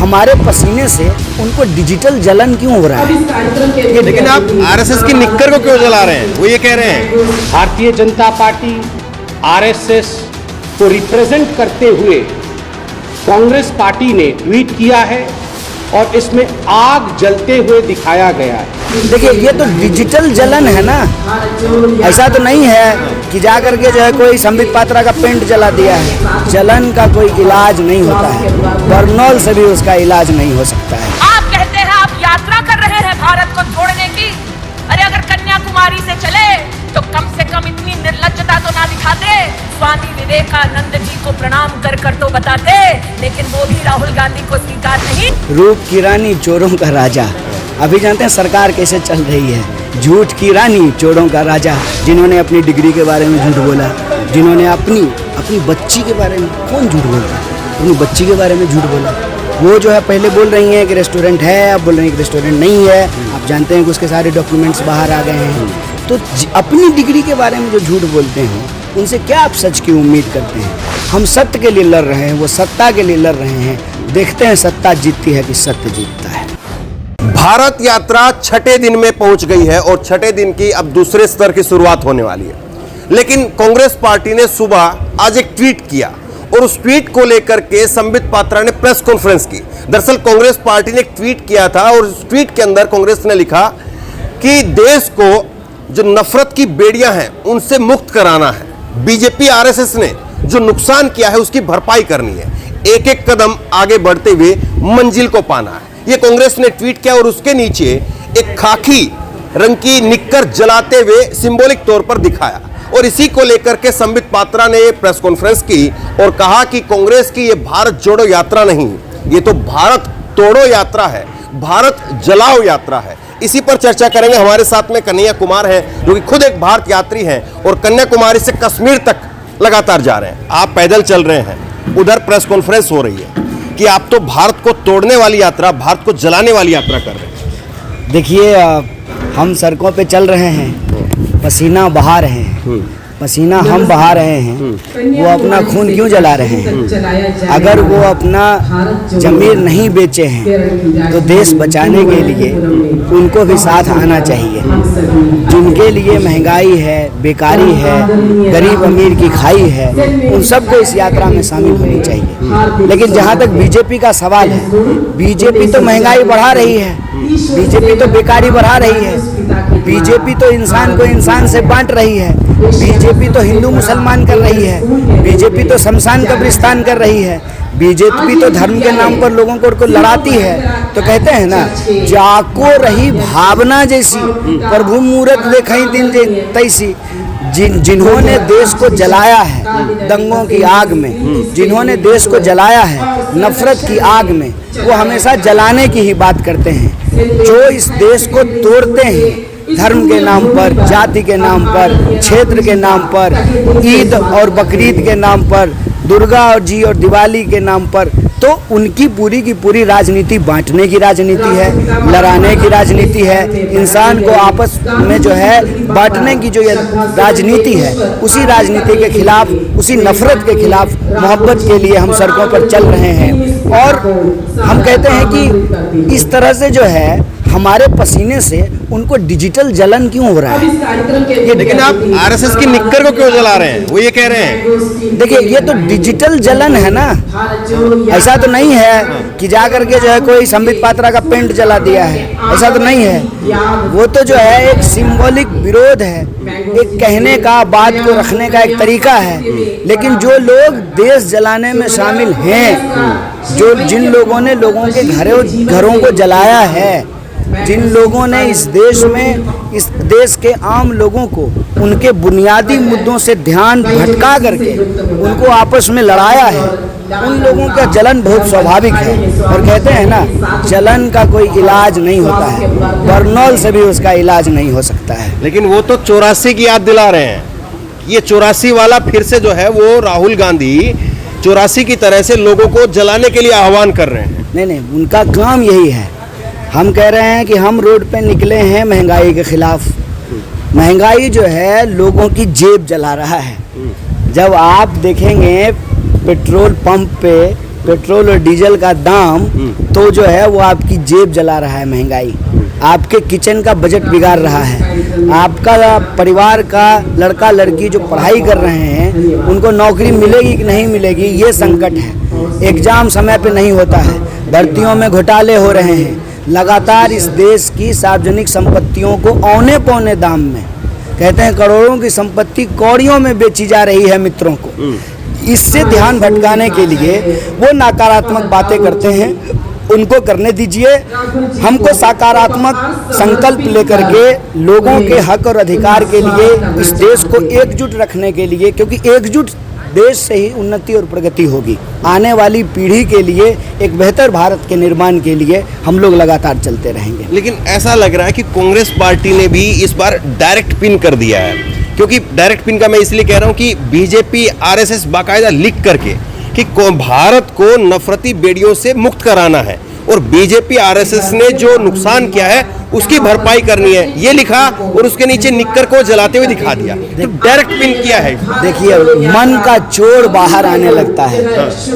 हमारे पसीने से उनको डिजिटल जलन क्यों हो रहा है? लेकिन आप आरएसएस की निक्कर को क्यों जला रहे हैं? वो ये कह रहे हैं भारतीय जनता पार्टी आरएसएस को रिप्रेजेंट करते हुए कांग्रेस पार्टी ने ट्वीट किया है और इसमें आग जलते हुए दिखाया गया है। देखिए, ये तो डिजिटल जलन है ना, ऐसा तो नहीं है कि जा करके जो है कोई संबित पात्रा का पेंट जला दिया है। जलन का कोई इलाज नहीं होता है, बर्नौल से भी उसका इलाज नहीं हो सकता है। आप कहते हैं आप यात्रा कर रहे हैं भारत को छोड़ने की। अरे अगर कन्याकुमारी से चले तो कम से कम इतनी निर्लज्जता तो ना दिखाते। स्वामी विवेकानंद जी को प्रणाम कर कर तो बताते, लेकिन वो भी राहुल गांधी को स्वीकार नहीं। रूप की रानी चोरों का राजा, अभी जानते हैं सरकार कैसे चल रही है। झूठ की रानी चोरों का राजा, जिन्होंने अपनी डिग्री के बारे में झूठ बोला, जिन्होंने अपनी बच्ची के बारे में, कौन झूठ बोलता है? अपनी बच्ची के बारे में झूठ बोला। वो जो है पहले बोल रही हैं कि रेस्टोरेंट है, अब बोल रही हैं कि रेस्टोरेंट नहीं है। आप जानते हैं कि उसके सारे डॉक्यूमेंट्स बाहर आ गए हैं। तो अपनी डिग्री के बारे में जो झूठ बोलते हैं, उनसे क्या आप सच की उम्मीद करते हैं? हम सत्य के लिए लड़ रहे हैं, वो सत्ता के लिए लड़ रहे हैं। देखते हैं सत्ता जीतती है कि सत्य जीतता है। भारत यात्रा छठे दिन में पहुंच गई है और छठे दिन की अब दूसरे स्तर की शुरुआत होने वाली है। लेकिन कांग्रेस पार्टी ने सुबह आज एक ट्वीट किया और उस ट्वीट को लेकर के संबित पात्रा ने प्रेस कॉन्फ्रेंस की। दरअसल कांग्रेस पार्टी ने एक ट्वीट किया था और उस ट्वीट के अंदर कांग्रेस ने लिखा कि देश को जो नफरत की बेड़ियां हैं उनसे मुक्त कराना है। बीजेपी आरएसएस ने जो नुकसान किया है उसकी भरपाई करनी है। एक एक कदम आगे बढ़ते हुए मंजिल को पाना है। ये कांग्रेस ने ट्वीट किया और उसके नीचे एक खाकी रंग की निक्कर जलाते हुए सिंबॉलिक तौर पर दिखाया। और इसी को लेकर के संबित पात्रा ने प्रेस कॉन्फ्रेंस की और कहा कि कांग्रेस की ये भारत जोड़ो यात्रा नहीं, ये तो भारत तोड़ो यात्रा है, भारत जलाओ यात्रा है। इसी पर चर्चा करेंगे। हमारे साथ में कन्हैया कुमार हैं, जो कि खुद एक भारत यात्री हैं और कन्याकुमारी से कश्मीर तक लगातार जा रहे हैं। आप पैदल चल रहे हैं, उधर प्रेस कॉन्फ्रेंस हो रही है कि आप तो भारत को तोड़ने वाली यात्रा, भारत को जलाने वाली यात्रा कर रहे हैं। देखिए, हम सड़कों पे चल रहे हैं, पसीना बहा रहे हैं, पसीना हम बहा रहे हैं। वो अपना खून क्यों जला रहे हैं? अगर वो अपना जमीर नहीं बेचे हैं तो देश बचाने के लिए उनको भी साथ आना चाहिए। जिनके लिए महंगाई है, बेकारी है, गरीब अमीर की खाई है, उन सबको इस यात्रा में शामिल होनी चाहिए। लेकिन जहाँ तक बीजेपी का सवाल है, बीजेपी तो महंगाई बढ़ा रही है, बीजेपी तो बेकारी बढ़ा रही है, बीजेपी तो इंसान को इंसान से बांट रही है, बीजेपी तो हिंदू मुसलमान कर रही है, बीजेपी तो शमशान कब्रिस्तान कर रही है, बीजेपी तो धर्म के नाम पर लोगों को लड़ाती है। तो कहते हैं ना, जाको रही भावना जैसी प्रभु मूरत देखई दिन तैसी। जिन्होंने देश को जलाया है दंगों की आग में, जिन्होंने देश को जलाया है नफरत की आग में, वो हमेशा जलाने की ही बात करते हैं। जो इस देश को तोड़ते हैं धर्म के नाम पर, जाति के नाम पर, क्षेत्र के नाम पर, ईद और बकरीद के नाम पर, दुर्गा और जी और दिवाली के नाम पर, तो उनकी पूरी की पूरी राजनीति बांटने की राजनीति है, लड़ाने की राजनीति है। इंसान को आपस में जो है बांटने की जो राजनीति है, उसी राजनीति के खिलाफ, उसी नफरत के खिलाफ मोहब्बत के लिए हम सड़कों पर चल रहे हैं। और हम कहते हैं कि इस तरह से जो है हमारे पसीने से उनको डिजिटल जलन क्यों हो रहा है? लेकिन आप आरएसएस की निक्कर को क्यों जला रहे हैं? वो ये कह रहे हैं। देखिए, ये तो डिजिटल जलन है ना, ऐसा तो नहीं है कि जा करके जो है कोई संबित पात्रा का पेंट जला दिया है, ऐसा तो नहीं है। वो तो जो है एक सिंबॉलिक विरोध है, एक कहने का, बात को रखने का एक तरीका है। लेकिन जो लोग देश जलाने में शामिल हैं, जिन लोगों ने लोगों के घरों को जलाया है, जिन लोगों ने इस देश में, इस देश के आम लोगों को उनके बुनियादी मुद्दों से ध्यान भटका करके उनको आपस में लड़ाया है, उन लोगों का जलन बहुत स्वाभाविक है। और कहते हैं ना, जलन का कोई इलाज नहीं होता है, बर्नौल से भी उसका इलाज नहीं हो सकता है। लेकिन वो तो 84 की याद दिला रहे हैं। ये 84 वाला फिर से जो है वो राहुल गांधी 84 की तरह से लोगों को जलाने के लिए आह्वान कर रहे हैं। नहीं, उनका काम यही है। हम कह रहे हैं कि हम रोड पे निकले हैं महंगाई के खिलाफ। महंगाई जो है लोगों की जेब जला रहा है। जब आप देखेंगे पेट्रोल पंप पे पेट्रोल और डीजल का दाम तो जो है वो आपकी जेब जला रहा है, महंगाई आपके किचन का बजट बिगाड़ रहा है। आपका परिवार का लड़का लड़की जो पढ़ाई कर रहे हैं उनको नौकरी मिलेगी कि नहीं मिलेगी, ये संकट है। एग्ज़ाम समय पे नहीं होता है, भर्तियों में घोटाले हो रहे हैं, लगातार इस देश की सार्वजनिक संपत्तियों को औने पौने दाम में, कहते हैं करोड़ों की संपत्ति कौड़ियों में बेची जा रही है मित्रों को। इससे ध्यान भटकाने के लिए वो नकारात्मक बातें करते हैं, उनको करने दीजिए। हमको सकारात्मक संकल्प लेकर के लोगों के हक और अधिकार के लिए, इस देश को एकजुट रखने के लिए, क्योंकि एकजुट देश से ही उन्नति और प्रगति होगी। आने वाली पीढ़ी के लिए, एक बेहतर भारत के निर्माण के लिए हम लोग लगातार चलते रहेंगे। लेकिन ऐसा लग रहा है कि कांग्रेस पार्टी ने भी इस बार डायरेक्ट पिन कर दिया है, क्योंकि डायरेक्ट पिन का मैं इसलिए कह रहा हूं कि बीजेपी आरएसएस बाकायदा लिख करके कि भारत को नफरती बेड़ियों से मुक्त कराना है और बीजेपी आरएसएस ने जो नुकसान किया है उसकी भरपाई करनी है, ये लिखा और उसके नीचे निक्कर को जलाते हुए दिखा दिया। तो डायरेक्ट पिन किया है। देखिए, मन का चोर बाहर आने लगता है।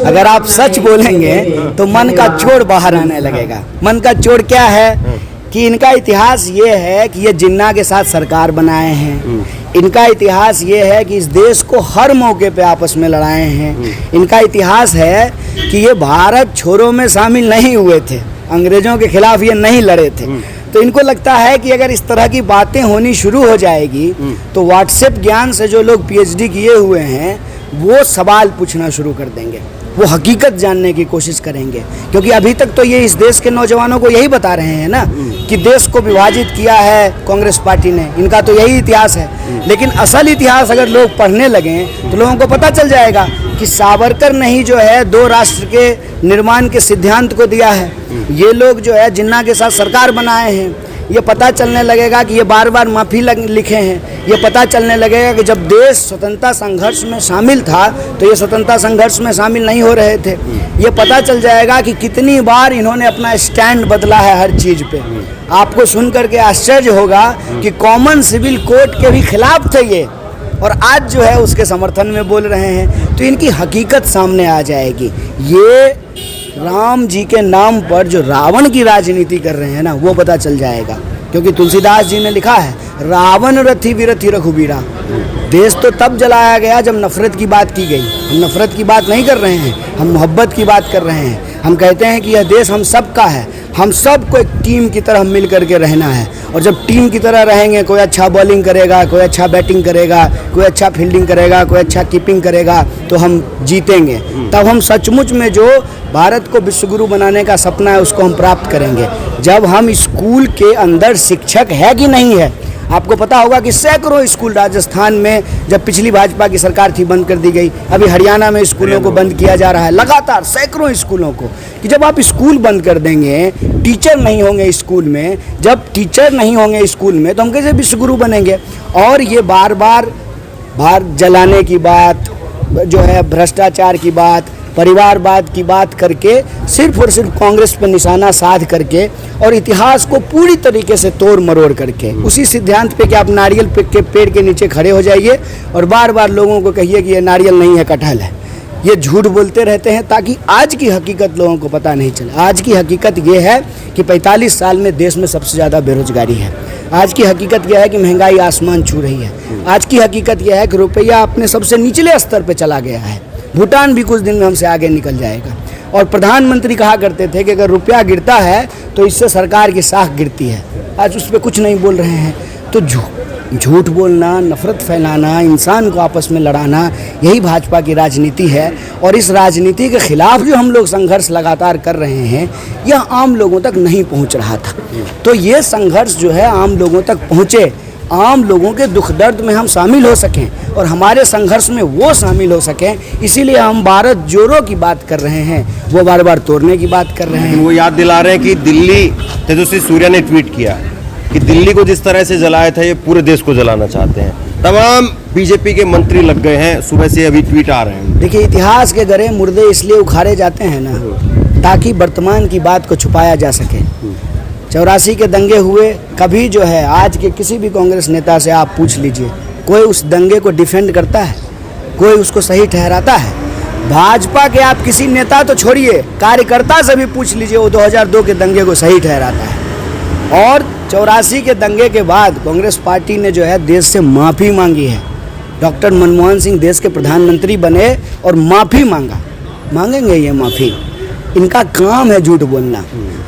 अगर आप सच बोलेंगे तो मन का चोर बाहर आने लगेगा। मन का चोर क्या है कि इनका इतिहास ये है कि ये जिन्ना के साथ सरकार बनाए हैं। इनका इतिहास ये है कि इस देश को हर मौके पे आपस में लड़ाए हैं। इनका इतिहास है कि ये भारत छोड़ो में शामिल नहीं हुए थे, अंग्रेजों के खिलाफ ये नहीं लड़े थे। तो इनको लगता है कि अगर इस तरह की बातें होनी शुरू हो जाएगी तो व्हाट्सएप ज्ञान से जो लोग पीएचडी किए हुए हैं वो सवाल पूछना शुरू कर देंगे, वो हकीकत जानने की कोशिश करेंगे। क्योंकि अभी तक तो ये इस देश के नौजवानों को यही बता रहे हैं ना कि देश को विभाजित किया है कांग्रेस पार्टी ने, इनका तो यही इतिहास है। लेकिन असल इतिहास अगर लोग पढ़ने लगें तो लोगों को पता चल जाएगा कि सावरकर ने ही जो है 2 राष्ट्र के निर्माण के सिद्धांत को दिया है। ये लोग जो है जिन्ना के साथ सरकार बनाए हैं। ये पता चलने लगेगा कि ये बार बार माफ़ी लिखे हैं। ये पता चलने लगेगा कि जब देश स्वतंत्रता संघर्ष में शामिल था तो ये स्वतंत्रता संघर्ष में शामिल नहीं हो रहे थे। ये पता चल जाएगा कि कितनी बार इन्होंने अपना स्टैंड बदला है हर चीज़ पे। आपको सुन करके आश्चर्य होगा कि कॉमन सिविल कोड के भी खिलाफ थे ये, और आज जो है उसके समर्थन में बोल रहे हैं। तो इनकी हकीकत सामने आ जाएगी। ये राम जी के नाम पर जो रावण की राजनीति कर रहे हैं ना, वो पता चल जाएगा। क्योंकि तुलसीदास जी ने लिखा है, रावण रथी विरथी रघुबीरा। देश तो तब जलाया गया जब नफरत की बात की गई। हम नफरत की बात नहीं कर रहे हैं, हम मोहब्बत की बात कर रहे हैं। हम कहते हैं कि यह देश हम सब का है, हम सबको एक टीम की तरह मिल करके रहना है। और जब टीम की तरह रहेंगे, कोई अच्छा बॉलिंग करेगा, कोई अच्छा बैटिंग करेगा, कोई अच्छा फील्डिंग करेगा, कोई अच्छा कीपिंग करेगा, तो हम जीतेंगे। तब हम सचमुच में जो भारत को विश्वगुरु बनाने का सपना है उसको हम प्राप्त करेंगे। जब हम स्कूल के अंदर शिक्षक है कि नहीं है, आपको पता होगा कि सैकड़ों स्कूल राजस्थान में जब पिछली भाजपा की सरकार थी बंद कर दी गई। अभी हरियाणा में स्कूलों को बंद किया जा रहा है, लगातार सैकड़ों स्कूलों को। कि जब आप स्कूल बंद कर देंगे, टीचर नहीं होंगे स्कूल में, जब टीचर नहीं होंगे स्कूल में तो हम कैसे विश्वगुरु बनेंगे। और ये बार बार जलाने की बात जो है, भ्रष्टाचार की बात, परिवारवाद की बात करके सिर्फ और सिर्फ कांग्रेस पर निशाना साध करके और इतिहास को पूरी तरीके से तोड़ मरोड़ करके उसी सिद्धांत पे कि आप नारियल के पेड़ के नीचे खड़े हो जाइए और बार बार लोगों को कहिए कि ये नारियल नहीं है, कटहल है। ये झूठ बोलते रहते हैं ताकि आज की हकीकत लोगों को पता नहीं चले। आज की हकीकत ये है कि 45 साल में देश में सबसे ज़्यादा बेरोजगारी है। आज की हकीकत यह है कि महंगाई आसमान छू रही है। आज की हकीकत यह है कि रुपया अपने सबसे निचले स्तर पर चला गया है। भूटान भी कुछ दिन में हमसे आगे निकल जाएगा। और प्रधानमंत्री कहा करते थे कि अगर रुपया गिरता है तो इससे सरकार की साख गिरती है। आज उस पर कुछ नहीं बोल रहे हैं। तो झूठ बोलना, नफरत फैलाना, इंसान को आपस में लड़ाना, यही भाजपा की राजनीति है। और इस राजनीति के खिलाफ जो हम लोग संघर्ष लगातार कर रहे हैं, यह आम लोगों तक नहीं पहुंच रहा था। तो ये संघर्ष जो है आम लोगों तक पहुँचे, आम लोगों के दुख दर्द में हम शामिल हो सकें और हमारे संघर्ष में वो शामिल हो सकें। इसीलिए हम भारत जोड़ो की बात कर रहे हैं, वो बार बार तोड़ने की बात कर रहे हैं। वो याद दिला रहे हैं कि दिल्ली, तेजस्वी सूर्या ने ट्वीट किया कि दिल्ली को जिस तरह से जलाया था ये पूरे देश को जलाना चाहते हैं। तमाम बीजेपी के मंत्री लग गए हैं, सुबह से अभी ट्वीट आ रहे हैं। देखिए, इतिहास के गरे मुर्दे इसलिए उखाड़े जाते हैं ना ताकि वर्तमान की बात को छुपाया जा सके। 84 के दंगे हुए, कभी जो है आज के किसी भी कांग्रेस नेता से आप पूछ लीजिए, कोई उस दंगे को डिफेंड करता है, कोई उसको सही ठहराता है। भाजपा के आप किसी नेता तो छोड़िए, कार्यकर्ता से भी पूछ लीजिए, वो 2002 के दंगे को सही ठहराता है। और 84 के दंगे के बाद कांग्रेस पार्टी ने जो है देश से माफ़ी मांगी है। डॉक्टर मनमोहन सिंह देश के प्रधानमंत्री बने और माफ़ी मांगेंगे ये माफ़ी। इनका काम है झूठ बोलना।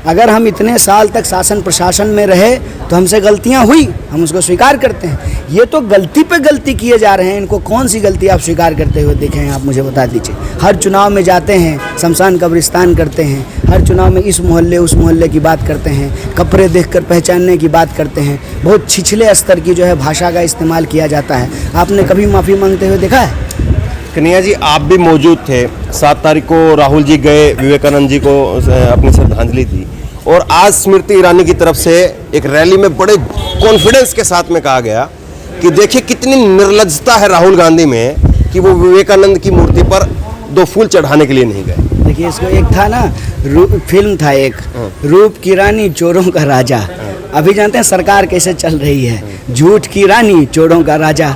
अगर हम इतने साल तक शासन प्रशासन में रहे तो हमसे गलतियां हुई, हम उसको स्वीकार करते हैं। ये तो गलती पे गलती किए जा रहे हैं। इनको कौन सी गलती आप स्वीकार करते हुए देखे हैं, आप मुझे बता दीजिए। हर चुनाव में जाते हैं, शमशान कब्रिस्तान करते हैं, हर चुनाव में इस मोहल्ले उस मोहल्ले की बात करते हैं, कपड़े देखकर पहचानने की बात करते हैं। बहुत छिछले स्तर की जो है भाषा का इस्तेमाल किया जाता है। आपने कभी माफ़ी मांगते हुए देखा है? कन्हैया जी, आप भी मौजूद थे। 7 तारीख को राहुल जी गए, विवेकानंद जी को अपनी श्रद्धांजलि दी, और आज स्मृति ईरानी की तरफ से एक रैली में बड़े कॉन्फिडेंस के साथ में कहा गया कि देखिए कितनी निर्लज्जता है राहुल गांधी में कि वो विवेकानंद की मूर्ति पर 2 फूल चढ़ाने के लिए नहीं गए। देखिए, इसको एक था ना, फिल्म था एक, रूप की रानी चोरों का राजा। अभी जानते हैं सरकार कैसे चल रही है, झूठ की रानी चोरों का राजा।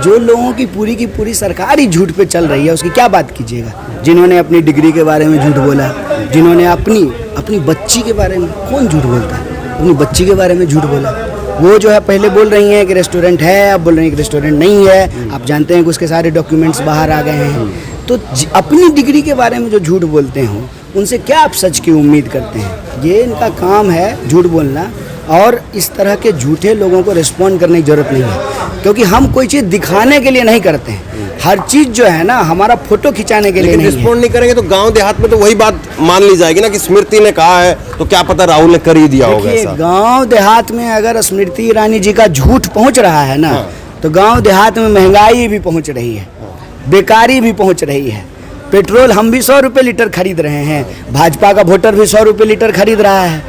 जो लोगों की पूरी सरकार ही झूठ पे चल रही है, उसकी क्या बात कीजिएगा। जिन्होंने अपनी डिग्री के बारे में झूठ बोला, जिन्होंने अपनी बच्ची के बारे में, कौन झूठ बोलता है, अपनी बच्ची के बारे में झूठ बोला। वो जो है पहले बोल रही हैं कि रेस्टोरेंट है, अब बोल रही हैं कि रेस्टोरेंट नहीं है। आप जानते हैं कि उसके सारे डॉक्यूमेंट्स बाहर आ गए हैं। तो अपनी डिग्री के बारे में जो झूठ बोलते हो, उनसे क्या आप सच की उम्मीद करते हैं? ये इनका काम है, झूठ बोलना। और इस तरह के झूठे लोगों को रिस्पॉन्ड करने की ज़रूरत नहीं है, क्योंकि हम कोई चीज़ दिखाने के लिए नहीं करते हैं। हर चीज़ जो है ना हमारा फोटो खिंचाने के लिए नहीं है। रिस्पॉन्ड नहीं करेंगे तो गांव देहात में तो वही बात मान ली जाएगी ना कि स्मृति ने कहा है, तो क्या पता राहुल ने कर ही दिया होगा ऐसा। गांव देहात में अगर स्मृति ईरानी जी का झूठ पहुंच रहा है ना, तो गांव देहात में महंगाई भी पहुंच रही है, बेकारी भी पहुंच रही है। पेट्रोल हम भी 100 रुपये लीटर खरीद रहे हैं, भाजपा का वोटर भी 100 रुपये लीटर खरीद रहा है।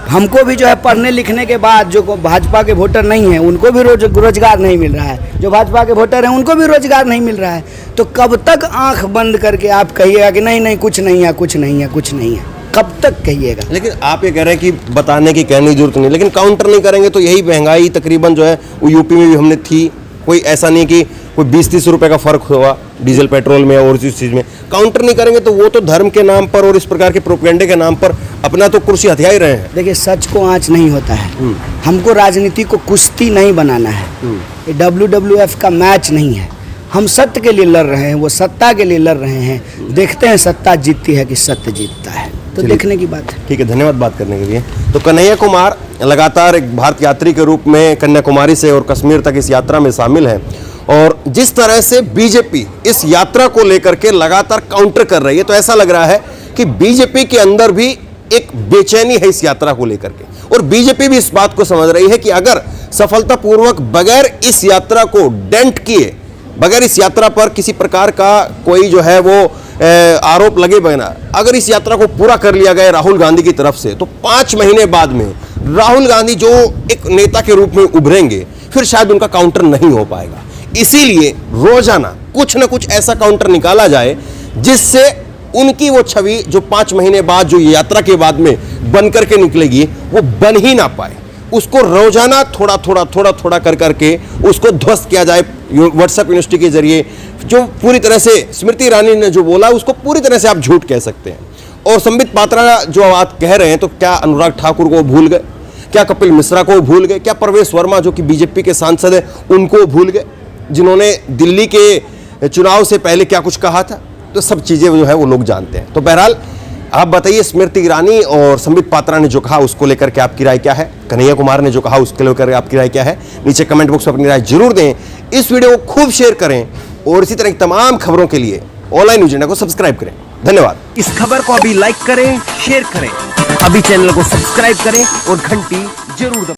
हमको भी जो है पढ़ने लिखने के बाद, जो भाजपा के वोटर नहीं हैं उनको भी रोजगार नहीं मिल रहा है, जो भाजपा के वोटर हैं उनको भी रोजगार नहीं मिल रहा है। तो कब तक आंख बंद करके आप कहिएगा कि नहीं नहीं कुछ नहीं है, कुछ नहीं है, कुछ नहीं है? कब तक कहिएगा? लेकिन आप ये कह रहे हैं कि बताने की कहने की जरूरत नहीं, लेकिन काउंटर नहीं करेंगे तो यही महंगाई तकरीबन जो है वो यूपी में भी हमने थी। कोई ऐसा नहीं कि कोई 20-30 रुपए का फर्क हुआ डीजल पेट्रोल में और इस चीज़ में। काउंटर नहीं करेंगे तो वो तो धर्म के नाम पर और इस प्रकार के प्रोपेगेंडे के नाम पर अपना तो कुर्सी हथिया ही रहे हैं। देखिए, सच को आँच नहीं होता है। हमको राजनीति को कुश्ती नहीं बनाना है, ये WWF का मैच नहीं है। हम सत्य के लिए लड़ रहे हैं, वो सत्ता के लिए लड़ रहे हैं। देखते हैं सत्ता जीतती है कि सत्य जीतता है, तो देखने की बात है। ठीक है, धन्यवाद बात करने के लिए। तो कन्हैया कुमार लगातार एक भारत यात्री के रूप में कन्याकुमारी से और कश्मीर तक इस यात्रा में शामिल है, और जिस तरह से बीजेपी इस यात्रा को लेकर के लगातार काउंटर कर रही है, तो ऐसा लग रहा है कि बीजेपी के अंदर भी एक बेचैनी है इस यात्रा को लेकर के, और बीजेपी भी इस बात को समझ रही है कि अगर सफलतापूर्वक बगैर इस यात्रा को डेंट किए, बगैर इस यात्रा पर किसी प्रकार का कोई जो है वो आरोप लगे बना, अगर इस यात्रा को पूरा कर लिया गया राहुल गांधी की तरफ से, तो 5 महीने बाद में राहुल गांधी जो एक नेता के रूप में उभरेंगे, फिर शायद उनका काउंटर नहीं हो पाएगा। इसीलिए रोजाना कुछ न कुछ ऐसा काउंटर निकाला जाए जिससे उनकी वो छवि जो 5 महीने बाद जो यात्रा के बाद में बन करके निकलेगी, वो बन ही ना पाए। उसको रोजाना थोड़ा कर करके उसको ध्वस्त किया जाए व्हाट्सएप यूनिवर्सिटी के जरिए। जो पूरी तरह से स्मृति ईरानी ने जो बोला उसको पूरी तरह से आप झूठ कह सकते हैं। और संबित पात्रा जो आप कह रहे हैं, तो क्या अनुराग ठाकुर को भूल गए? क्या कपिल मिश्रा को भूल गए? क्या प्रवेश वर्मा जो कि बीजेपी के सांसद है उनको भूल गए, जिन्होंने दिल्ली के चुनाव से पहले क्या कुछ कहा था? तो सब चीज़ें जो है वो लोग जानते हैं। तो बहरहाल आप बताइए, स्मृति ईरानी और संबित पात्रा ने जो कहा उसको लेकर के आपकी राय क्या है? कन्हैया कुमार ने जो कहा उसको लेकर आपकी राय क्या है? नीचे कमेंट बॉक्स में अपनी राय जरूर दें। इस वीडियो को खूब शेयर करें और इसी तरह की तमाम खबरों के लिए ऑनलाइन न्यूज इंडिया को सब्सक्राइब करें। धन्यवाद। इस खबर को अभी लाइक करें, शेयर करें, अभी चैनल को सब्सक्राइब करें और घंटी जरूर दबाएं।